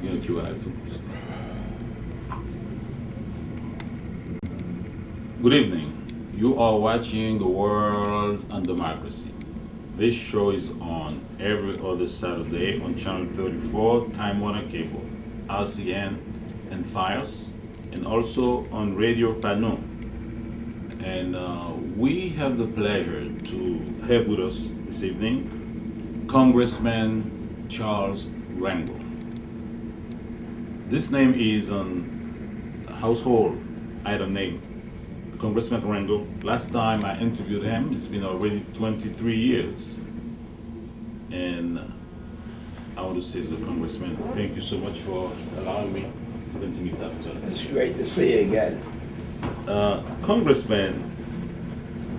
Thank you, Alex. Good evening. You are watching The World and Democracy. This show is on every other Saturday on Channel 34, Time Warner Cable, RCN, and Fios, and also on Radio Pano. And we have the pleasure to have with us this evening Congressman Charles Rangel. This name is a household item name, Congressman Rangel. Last time I interviewed him, it's been already 23 years. And I want to say to the Congressman, thank you so much for allowing me to continue this opportunity. It's great to see you again. Congressman,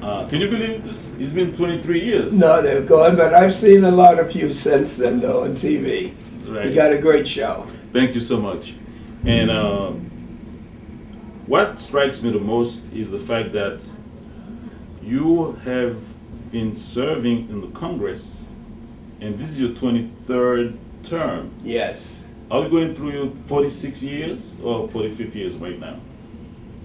can you believe this? It's been 23 years. No, they're gone, but I've seen a lot of you since then, though, on TV. That's right. You got a great show. Thank you so much. And what strikes me the most is the fact that you have been serving in the Congress, and this is your 23rd term. Yes. Are you going through your 46 years or 45th years right now?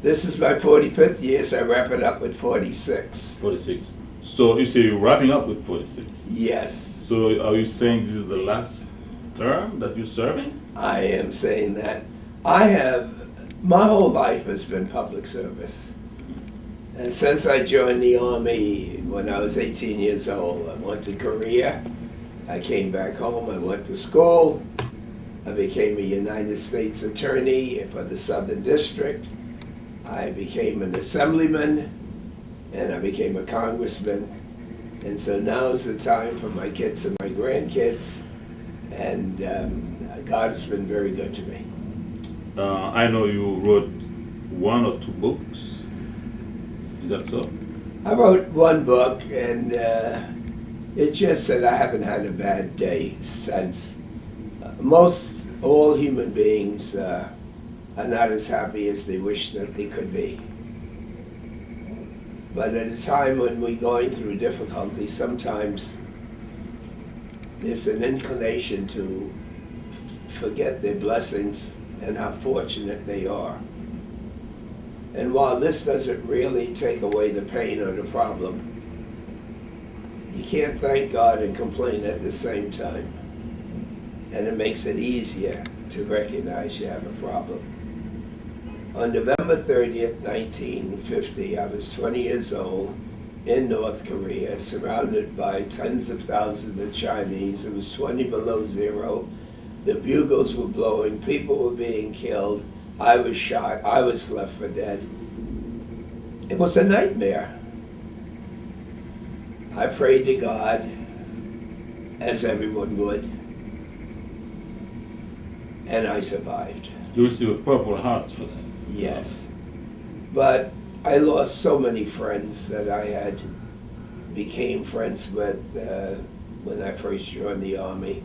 This is my 45th year, so I wrap it up with 46. 46. So you say you're wrapping up with 46. Yes. So are you saying this is the last term that you're serving? I am saying that. My whole life has been public service. And since I joined the Army when I was 18 years old, I went to Korea. I came back home, I went to school. I became a United States Attorney for the Southern District. I became an assemblyman, and I became a congressman. And so now's the time for my kids and my grandkids. And God has been very good to me. I know you wrote one or two books. Is that so? I wrote one book, and it just said I haven't had a bad day since. Most all human beings are not as happy as they wish that they could be. But at a time when we're going through difficulty, sometimes there's an inclination to forget their blessings and how fortunate they are. And while this doesn't really take away the pain or the problem, you can't thank God and complain at the same time. And it makes it easier to recognize you have a problem. On November 30th, 1950, I was 20 years old in North Korea, surrounded by tens of thousands of Chinese. It was 20 below zero. The bugles were blowing, people were being killed. I was shot, I was left for dead. It was a nightmare. I prayed to God, as everyone would, and I survived. You received a Purple Heart for that. Yes. But I lost so many friends that I had became friends with when I first joined the Army.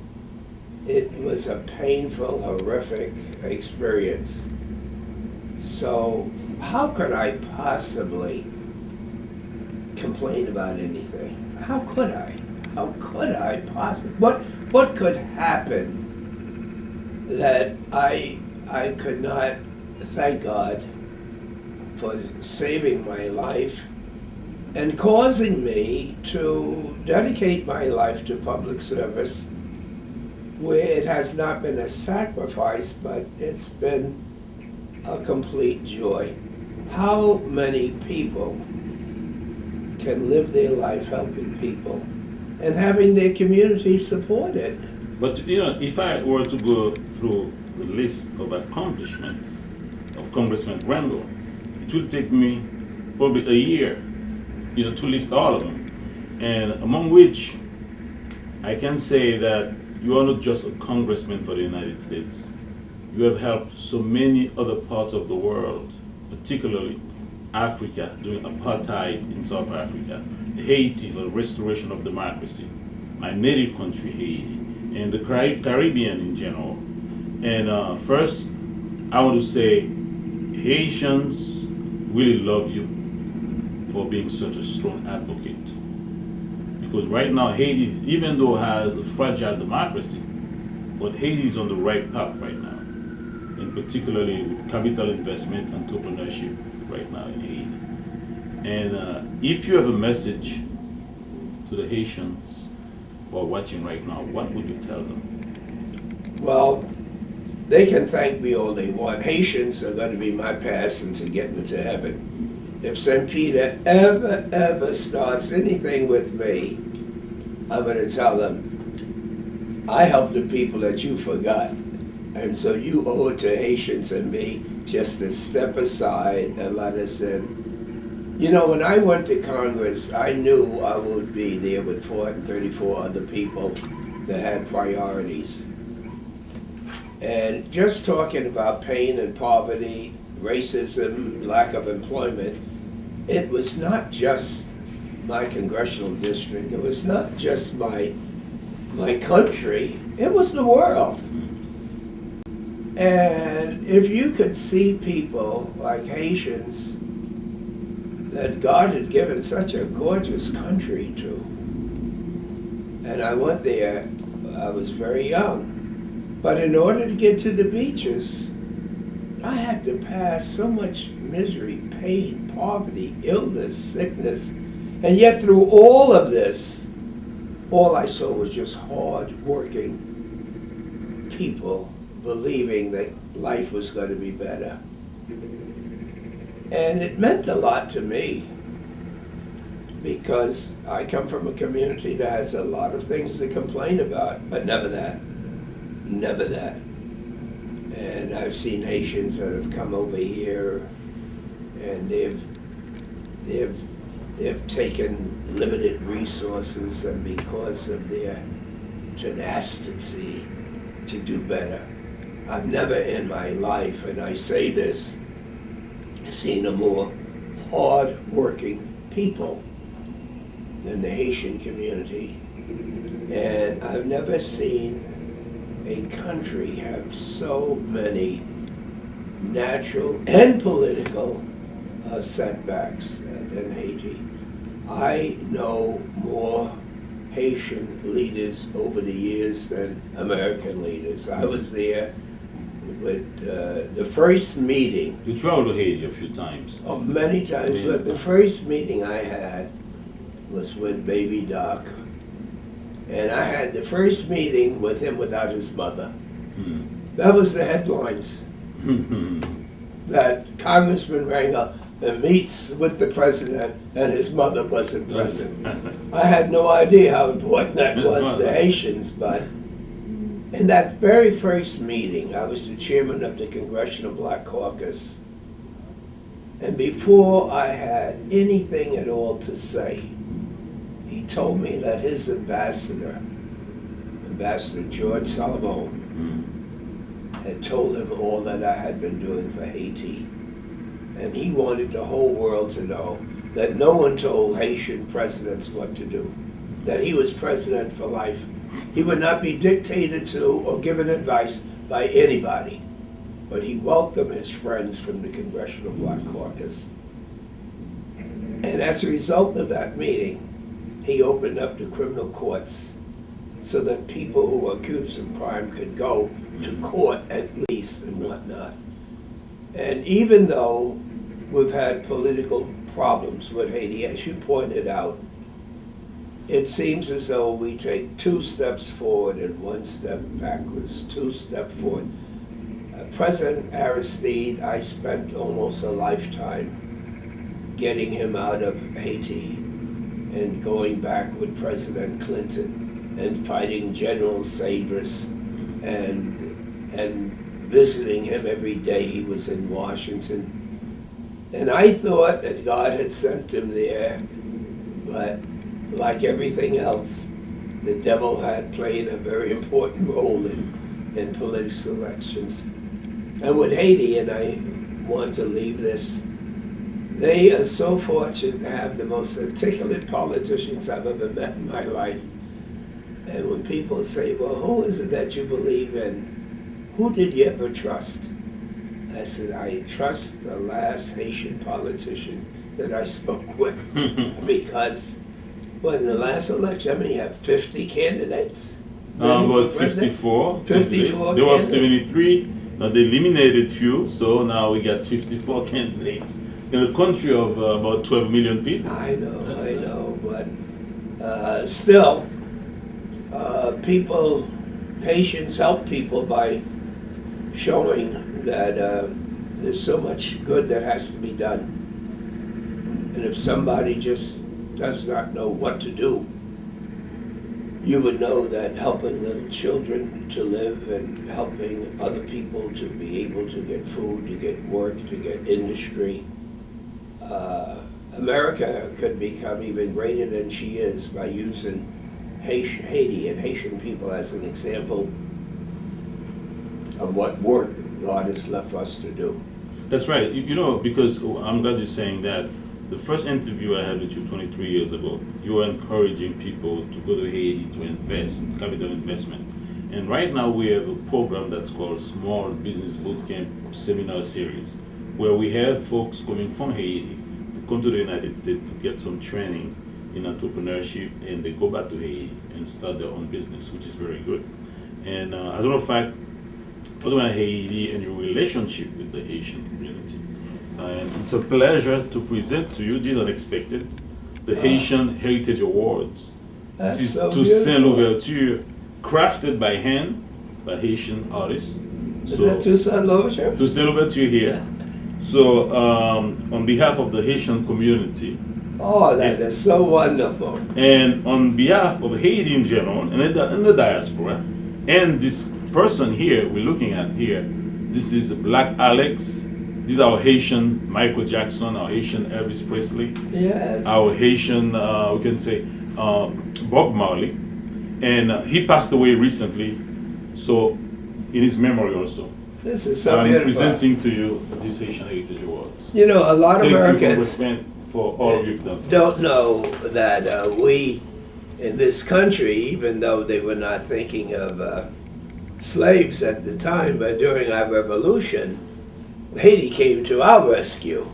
It was a painful, horrific experience. So how could I possibly complain about anything? How could I? How could I possibly? What could happen that I could not thank God for saving my life and causing me to dedicate my life to public service, where it has not been a sacrifice, but it's been a complete joy. How many people can live their life helping people and having their community supported? But you know, if I were to go through the list of accomplishments of Congressman Rangel, it will take me probably a year, to list all of them. And among which I can say that you are not just a congressman for the United States. You have helped so many other parts of the world, particularly Africa, during apartheid in South Africa, Haiti for the restoration of democracy, my native country, Haiti, and the Caribbean in general. And first, I want to say Haitians really love you for being such a strong advocate. Because right now, Haiti, even though it has a fragile democracy, but Haiti is on the right path right now, and particularly with capital investment and entrepreneurship right now in Haiti. And if you have a message to the Haitians who are watching right now, what would you tell them? Well, they can thank me all they want. Haitians are going to be my passing to getting into heaven. If St. Peter ever starts anything with me, I'm going to tell them, I helped the people that you forgot. And so you owe it to Haitians and me just to step aside and let us in. You know, when I went to Congress, I knew I would be there with 434 other people that had priorities. And just talking about pain and poverty, racism, lack of employment, it was not just my congressional district, it was not just my country, it was the world. And if you could see people like Haitians that God had given such a gorgeous country to, and I went there, I was very young, but in order to get to the beaches, I had to pass so much misery, pain, poverty, illness, sickness, and yet through all of this, all I saw was just hard-working people believing that life was going to be better. And it meant a lot to me because I come from a community that has a lot of things to complain about, but never that. Never that. And I've seen Haitians that have come over here and they've taken limited resources, and because of their tenacity to do better, I've never in my life, and I say this, seen a more hard-working people than the Haitian community. And I've never seen a country have so many natural and political setbacks than Haiti. I know more Haitian leaders over the years than American leaders. I was there with the first meeting. You traveled to Haiti a few times. Oh, many times, but the first meeting I had was with Baby Doc. And I had the first meeting with him without his mother. That was the headlines. That Congressman Rangel meets with the president and his mother wasn't present. I had no idea how important that was to Haitians, but in that very first meeting, I was the chairman of the Congressional Black Caucus. And before I had anything at all to say, he told me that his ambassador, Ambassador George Salomon, had told him all that I had been doing for Haiti. And he wanted the whole world to know that no one told Haitian presidents what to do, that he was president for life. He would not be dictated to or given advice by anybody, but he welcomed his friends from the Congressional Black Caucus. And as a result of that meeting, he opened up the criminal courts so that people who were accused of crime could go to court at least and whatnot. And even though we've had political problems with Haiti, as you pointed out, it seems as though we take 2 steps forward and 1 step backwards, 2 steps forward. President Aristide, I spent almost a lifetime getting him out of Haiti and going back with President Clinton and fighting General Sabres and visiting him every day he was in Washington. And I thought that God had sent him there, but like everything else, the devil had played a very important role in political elections. And with Haiti, and I want to leave this, they are so fortunate to have the most articulate politicians I've ever met in my life. And when people say, well, who is it that you believe in? Who did you ever trust? I said, I trust the last Haitian politician that I spoke with. Because, well, in the last election, I mean, you have 50 candidates. About for president? 54. 54 There were candidates. 73. They eliminated few, so now we got 54 candidates in a country of about 12 million people. I know, but still, people, Haitians help people by showing that there's so much good that has to be done. And if somebody just does not know what to do, you would know that helping little children to live and helping other people to be able to get food, to get work, to get industry, America could become even greater than she is by using Haiti and Haitian people as an example of what work God has left us to do. That's right. You know, because I'm glad you're saying that. The first interview I had with you 23 years ago, you were encouraging people to go to Haiti to invest, capital investment. And right now we have a program that's called Small Business Bootcamp Seminar Series, where we have folks coming from Haiti to come to the United States to get some training in entrepreneurship, and they go back to Haiti and start their own business, which is very good. And as a matter of fact, talking about Haiti and your relationship with the Haitian community, and it's a pleasure to present to you, this is unexpected, the Haitian Heritage Awards. That's This is so Toussaint beautiful. Louverture, crafted by hand by Haitian artists. Is that Toussaint Louverture? Toussaint Louverture here. So, on behalf of the Haitian community, Oh, that is so wonderful. and on behalf of Haiti in general, and the diaspora, and this person here we're looking at here, this is Black Alex. This is our Haitian Michael Jackson, our Haitian Elvis Presley, Yes. our Haitian, we can say, Bob Marley. And he passed away recently, so in his memory also, This is so I'm beautiful. presenting to you these Haitian Heritage Awards. You know, a lot of Thank you, Americans Congressman, for all you've done for don't us. know that we in this country, even though they were not thinking of slaves at the time, but during our revolution, Haiti came to our rescue.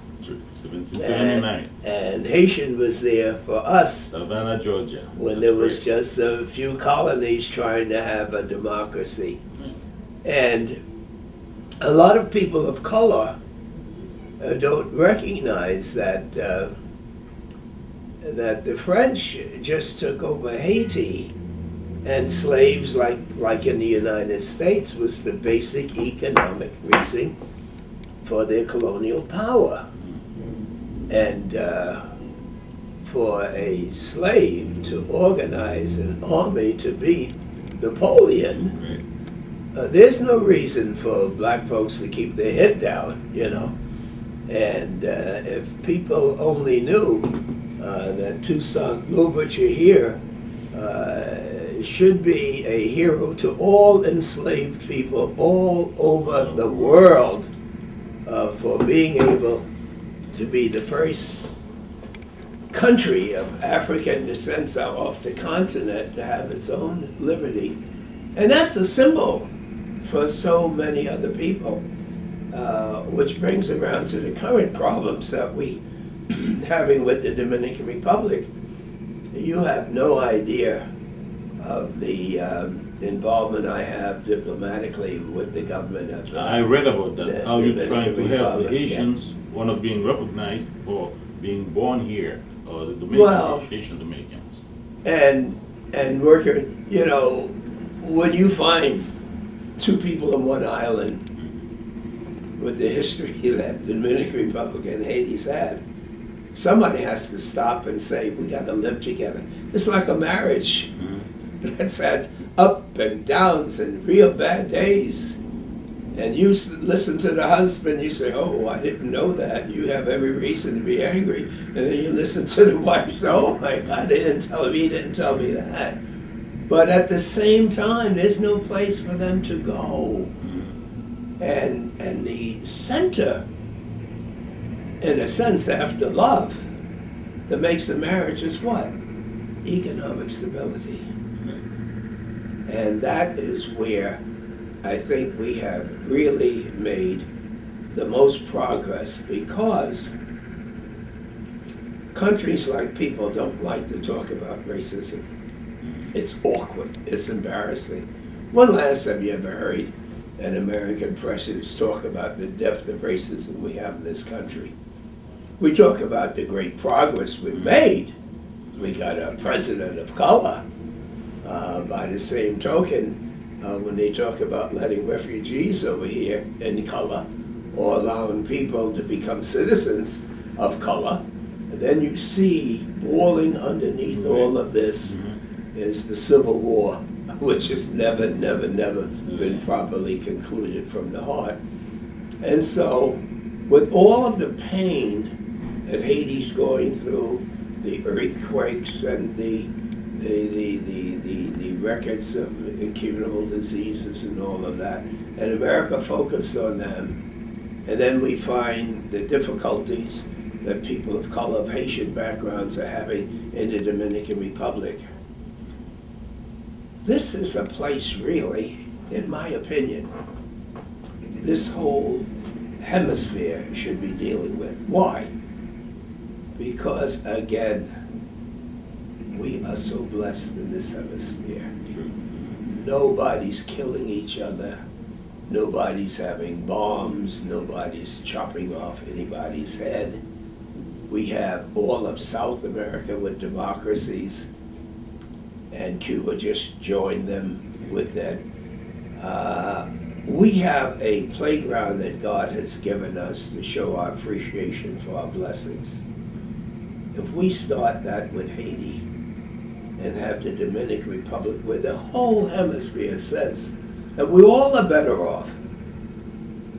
1779, And Haitian was there for us Savannah, Georgia. when That's there was great. just a few colonies trying to have a democracy. And a lot of people of color don't recognize that that the French just took over Haiti, and slaves, like in the United States, was the basic economic reason for their colonial power. And for a slave to organize an army to beat Napoleon, there's no reason for black folks to keep their head down, you know. And if people only knew that Toussaint Louverture here should be a hero to all enslaved people all over the world for being able to be the first country of African descent off the continent to have its own liberty. And that's a symbol for so many other people, which brings around to the current problems that we having with the Dominican Republic. You have no idea of the involvement I have diplomatically with the government of I read about that, the how you're Dominican trying to help the Republic, Haitians want to being recognized for being born here, or the Well- Haitian Dominicans. and working, you know, when you find two people on one island with the history that the Dominican Republic and Haiti's had, somebody has to stop and say, we got to live together. It's like a marriage that's had up and downs and real bad days. And you listen to the husband, you say, oh, I didn't know that. You have every reason to be angry. And then you listen to the wife, you say, oh my God, they didn't tell me, he didn't tell me that. But at the same time, there's no place for them to go. And the center, in a sense, after love, that makes a marriage is what? Economic stability. And that is where I think we have really made the most progress, because countries like people don't like to talk about racism. It's awkward. It's embarrassing. When last have you ever heard an American president talk about the depth of racism we have in this country? We talk about the great progress we've made. We got a president of color. By the same token, when they talk about letting refugees over here in color or allowing people to become citizens of color, then you see boiling underneath all of this is the Civil War, which has never been properly concluded from the heart. And so, with all of the pain that Haiti's going through, the earthquakes and the records of incurable diseases and all of that, and America focused on them, and then we find the difficulties that people of color of Haitian backgrounds are having in the Dominican Republic. This is a place really, in my opinion, this whole hemisphere should be dealing with. Why? Because again, we are so blessed in this hemisphere. Nobody's killing each other. Nobody's having bombs. Nobody's chopping off anybody's head. We have all of South America with democracies, and Cuba just joined them with that. We have a playground that God has given us to show our appreciation for our blessings. If we start that with Haiti and have the Dominican Republic, where the whole hemisphere says that we all are better off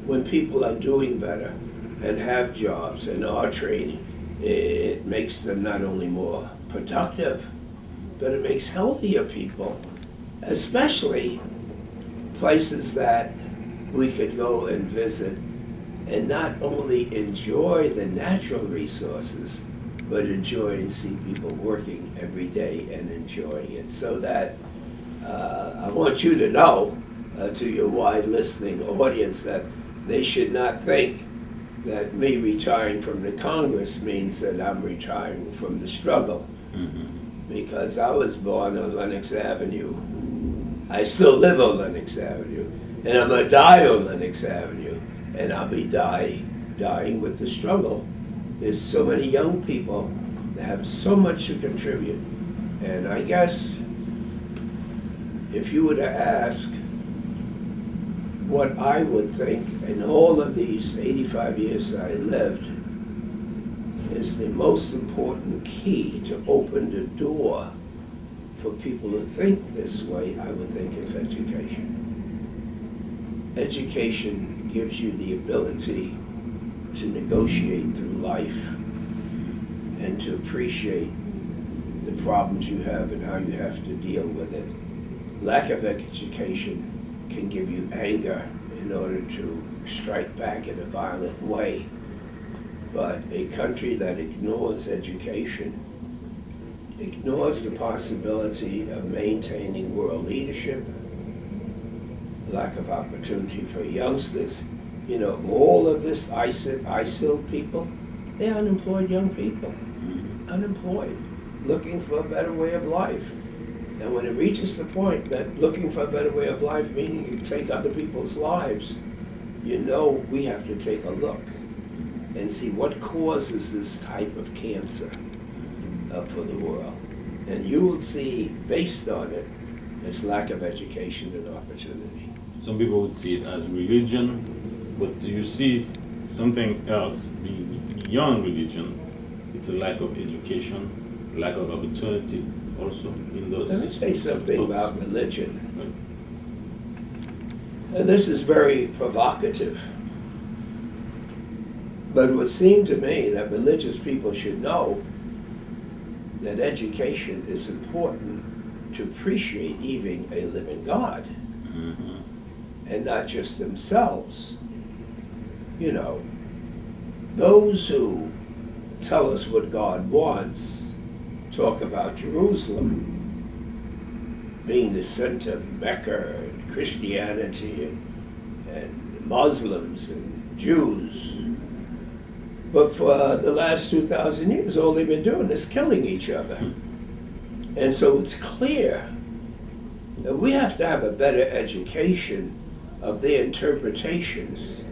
when people are doing better and have jobs and are training, it makes them not only more productive, but it makes healthier people, especially places that we could go and visit and not only enjoy the natural resources, but enjoy and see people working every day and enjoying it. So that I want you to know, to your wide listening audience, that they should not think that me retiring from the Congress means that I'm retiring from the struggle. Because I was born on Lenox Avenue. I still live on Lenox Avenue. And I'm going to die on Lenox Avenue. And I'll be dying with the struggle. There's so many young people that have so much to contribute. And I guess if you were to ask what I would think in all of these 85 years that I lived, is the most important key to open the door for people to think this way, I would think, is education. Education gives you the ability to negotiate through life and to appreciate the problems you have and how you have to deal with it. Lack of education can give you anger in order to strike back in a violent way. But a country that ignores education ignores the possibility of maintaining world leadership, lack of opportunity for youngsters. You know, all of this ISIL people, they're unemployed young people, unemployed, looking for a better way of life. And when it reaches the point that looking for a better way of life, meaning you take other people's lives, you know we have to take a look and see what causes this type of cancer for the world. And you will see, based on it, this lack of education and opportunity. Some people would see it as religion, but do you see something else beyond religion? It's a lack of education, lack of opportunity also in those. Let me say something books about religion. Right. And this is very provocative. But it would seem to me that religious people should know that education is important to appreciate even a living God, and not just themselves. You know, those who tell us what God wants talk about Jerusalem being the center of Mecca and Christianity and Muslims and Jews. But for the last 2,000 years, all they've been doing is killing each other. And so it's clear And we have to have a better education of their interpretations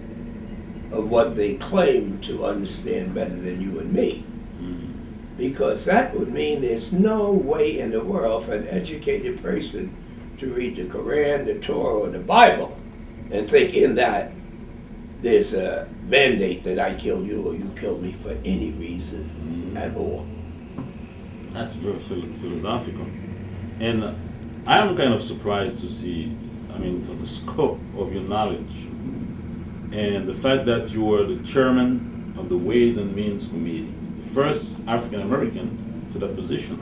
of what they claim to understand better than you and me. Because that would mean there's no way in the world for an educated person to read the Quran, the Torah, or the Bible and think in that there's a mandate that I kill you or you kill me for any reason at all. That's very philosophical. And I'm kind of surprised to see, for the scope of your knowledge and the fact that you were the chairman of the Ways and Means Committee, the first African American to that position.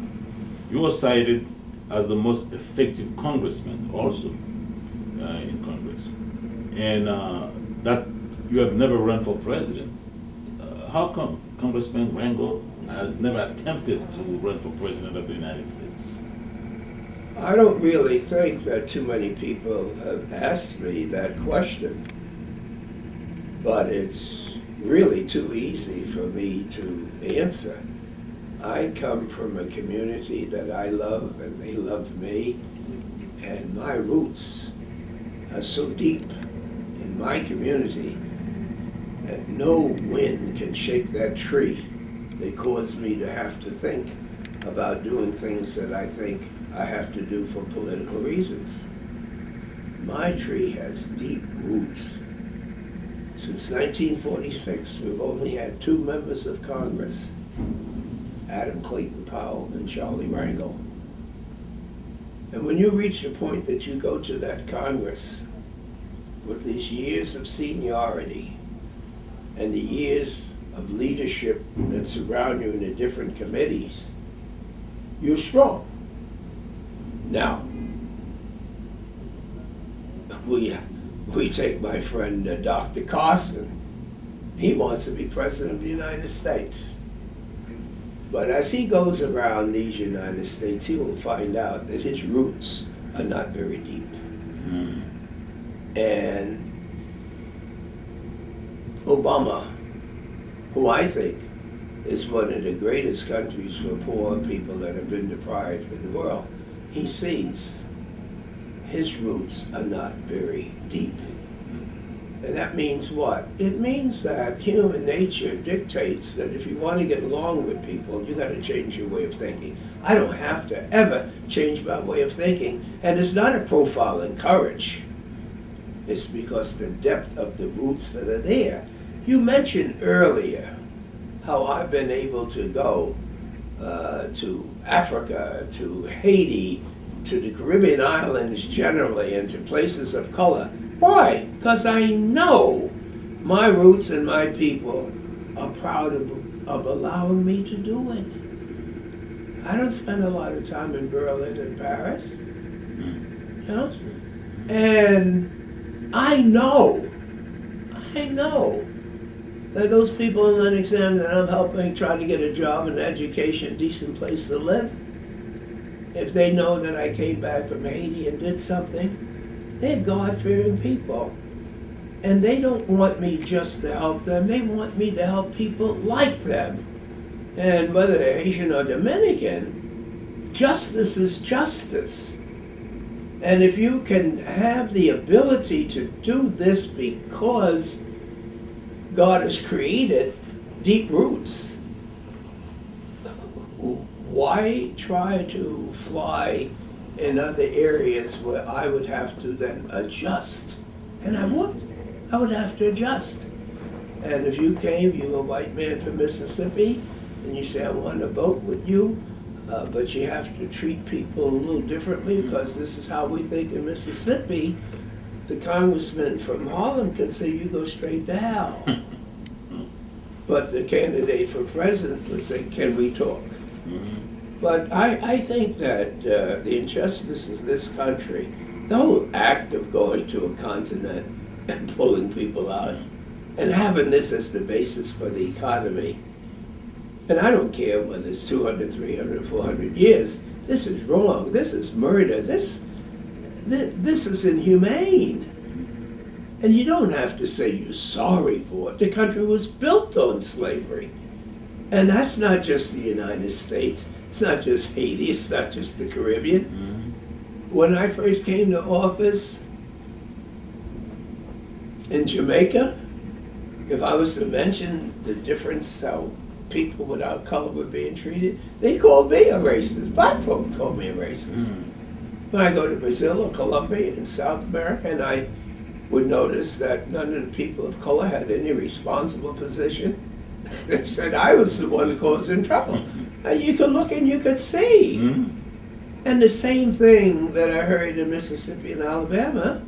You were cited as the most effective congressman also in Congress. And that you have never run for president. How come Congressman Rangel has never attempted to run for president of the United States? I don't really think that too many people have asked me that question, but it's really too easy for me to answer. I come from a community that I love and they love me, and my roots are so deep in my community that no wind can shake that tree. They cause me to have to think about doing things that I think I have to do for political reasons. My tree has deep roots. Since 1946, we've only had 2 members of Congress, Adam Clayton Powell and Charlie Rangel. And when you reach the point that you go to that Congress with these years of seniority and the years of leadership that surround you in the different committees, you're strong. Now, we take my friend Dr. Carson. He wants to be president of the United States. But as he goes around these United States, he will find out that his roots are not very deep. And Obama, who I think is one of the greatest countries for poor people that have been deprived in the world, he sees his roots are not very deep. And that means what? It means that human nature dictates that if you want to get along with people, you got to change your way of thinking. I don't have to ever change my way of thinking. And it's not a profile in courage. It's because the depth of the roots that are there. You mentioned earlier how I've been able to go to Africa, to Haiti, to the Caribbean islands generally, and to places of color. Why? Because I know my roots and my people are proud of allowing me to do it. I don't spend a lot of time in Berlin and Paris. You know? And I know that those in Lennox that I'm helping try to get a job, an education, decent place to live, if they know that I came back from Haiti and did something, they're God-fearing people. And they don't want me just to help them, they want me to help people like them. And whether they're Haitian or Dominican, justice is justice. And if you can have the ability to do this because God has created deep roots, why try to fly in other areas where I would have to then adjust? And I would have to adjust. And if you came, you're a white man from Mississippi, and you say, I want to vote with you, but you have to treat people a little differently because this is how we think in Mississippi, the congressman from Harlem can say you go straight to hell. But the candidate for president would say, can we talk? But I think that the injustices in this country, the whole act of going to a continent and pulling people out and having this as the basis for the economy, and I don't care whether it's 200, 300, 400 years, this is wrong, this is murder, this is inhumane. And you don't have to say you're sorry for it. The country was built on slavery. And that's not just the United States. It's not just Haiti. It's not just the Caribbean. when I first came to office in Jamaica, if I was to mention the difference how people without color were being treated, they called me a racist. Black folk called me a racist. When I go to Brazil or Colombia in South America, and I would notice that none of the people of color had any responsible position, they said I was the one causing trouble. And you could look and you could see. And the same thing that I heard in Mississippi and Alabama,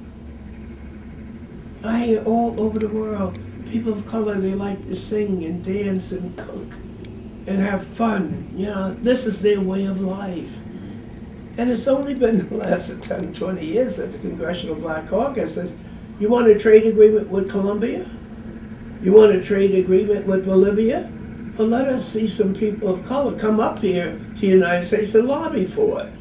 I hear all over the world. People of color, they like to sing and dance and cook and have fun. You know, this is their way of life. And it's only been the last 10, 20 years that the Congressional Black Caucus says, you want a trade agreement with Colombia? You want a trade agreement with Bolivia? Well, let us see some people of color come up here to the United States and lobby for it.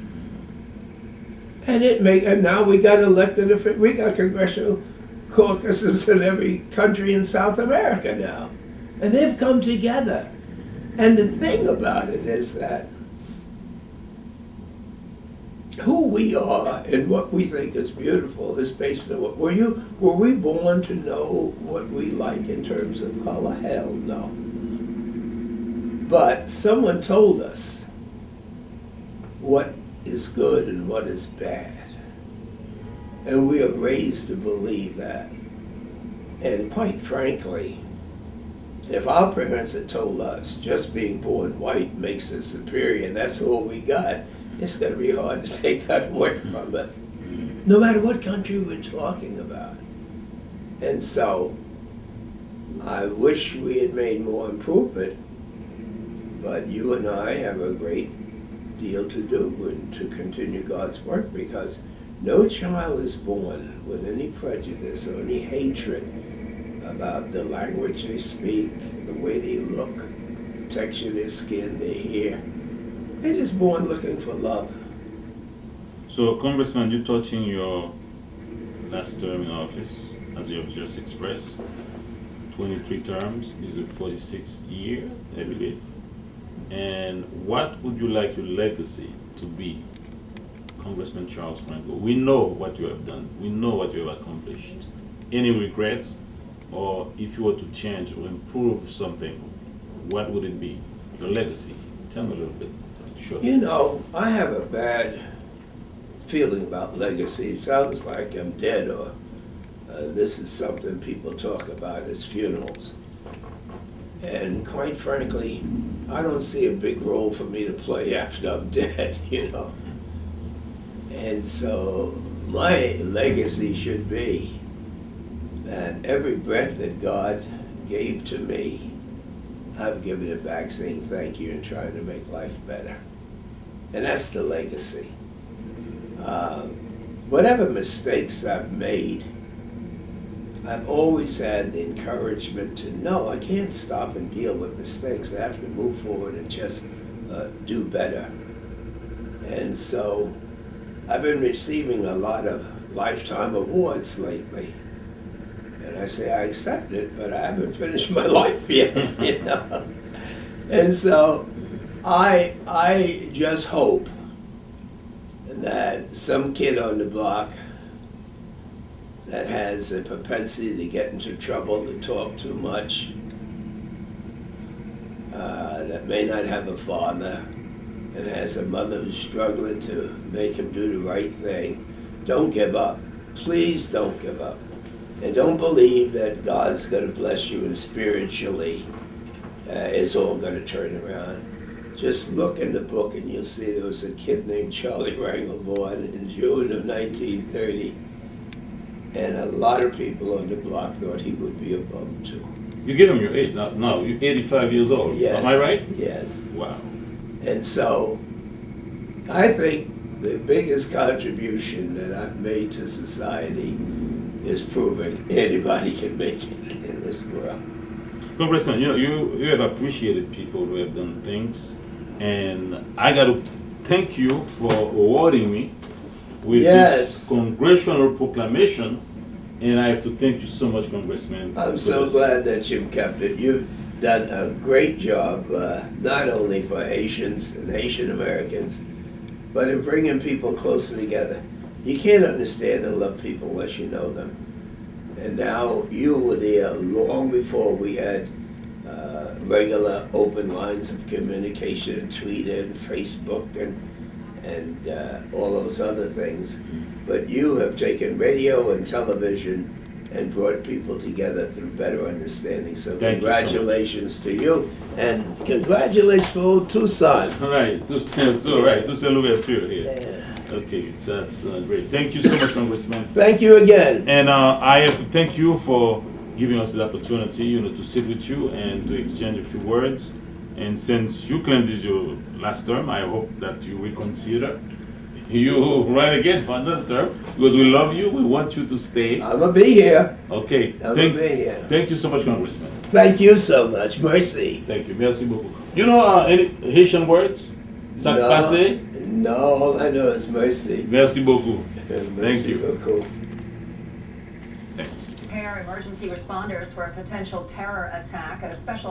And now we got elected, we got congressional caucuses in every country in South America now. And they've come together. And the thing about it is that who we are and what we think is beautiful is based on what were we born to know what we like in terms of color? Hell no. But someone told us what is good and what is bad. And we are raised to believe that. And quite frankly, if our parents had told us just being born white makes us superior, that's all we got, it's going to be hard to take that away from us, no matter what country we're talking about. And so, I wish we had made more improvement, but you and I have a great deal to do and to continue God's work, because no child is born with any prejudice or any hatred about the language they speak, the way they look, texture of their skin, their hair. They're just born looking for love. So, Congressman, you're touching your last term in office, as you have just expressed. 23 terms, this is a 46th year, I believe. And what would you like your legacy to be, Congressman Charles Franco? We know what you have done. We know what you have accomplished. Any regrets? Or if you were to change or improve something, what would it be? Your legacy. Tell me a little bit. Sure. You know, I have a bad feeling about legacy. It sounds like I'm dead, or this is something people talk about as funerals. And quite frankly, I don't see a big role for me to play after I'm dead, you know. And so my legacy should be that every breath that God gave to me, I've given it back saying thank you and trying to make life better. And that's the legacy. Whatever mistakes I've made, I've always had the encouragement to know I can't stop and deal with mistakes. I have to move forward and just do better. And so I've been receiving a lot of lifetime awards lately. And I say I accept it, but I haven't finished my life yet, you know. And so I just hope that some kid on the block that has a propensity to get into trouble, to talk too much, that may not have a father, and has a mother who's struggling to make him do the right thing, don't give up. Please don't give up. And don't believe that God is going to bless you and spiritually it's all going to turn around. Just look in the book and you'll see there was a kid named Charlie Rangel born in June of 1930. And a lot of people on the block thought he would be a bum too. You give him your age. Now you're 85 years old. Yes. Am I right? Yes. Wow. And so I think the biggest contribution that I've made to society is proving anybody can make it in this world. Congressman, you have appreciated people who have done things, and I got to thank you for awarding me with this Congressional Proclamation, and I have to thank you so much, Congressman. I'm so glad that you've kept it. You've done a great job, not only for Haitians and Haitian Americans, but in bringing people closer together. You can't understand and love people unless you know them. And now you were there long before we had regular open lines of communication, Twitter and Facebook and all those other things. But you have taken radio and television and brought people together through better understanding. So Thank congratulations to you, and congratulations for old Tucson. All right, Tucson Louverture here. Yeah. Okay, that's great. Thank you so much, Congressman. Thank you again. And I have to thank you for giving us the opportunity, to sit with you and to exchange a few words. And since you claim this is your last term, I hope that you will consider you run again for another term, because we love you. We want you to stay. I'm gonna be here. Okay. I'm gonna be here. Thank you so much, Congressman. Thank you so much. Mercy. Thank you. Merci beaucoup. You know any Haitian words? Ça No. passe? No, all I know is mercy. Merci beaucoup. Merci Thank you. beaucoup. Thanks. Prepare emergency responders for a potential terror attack at a special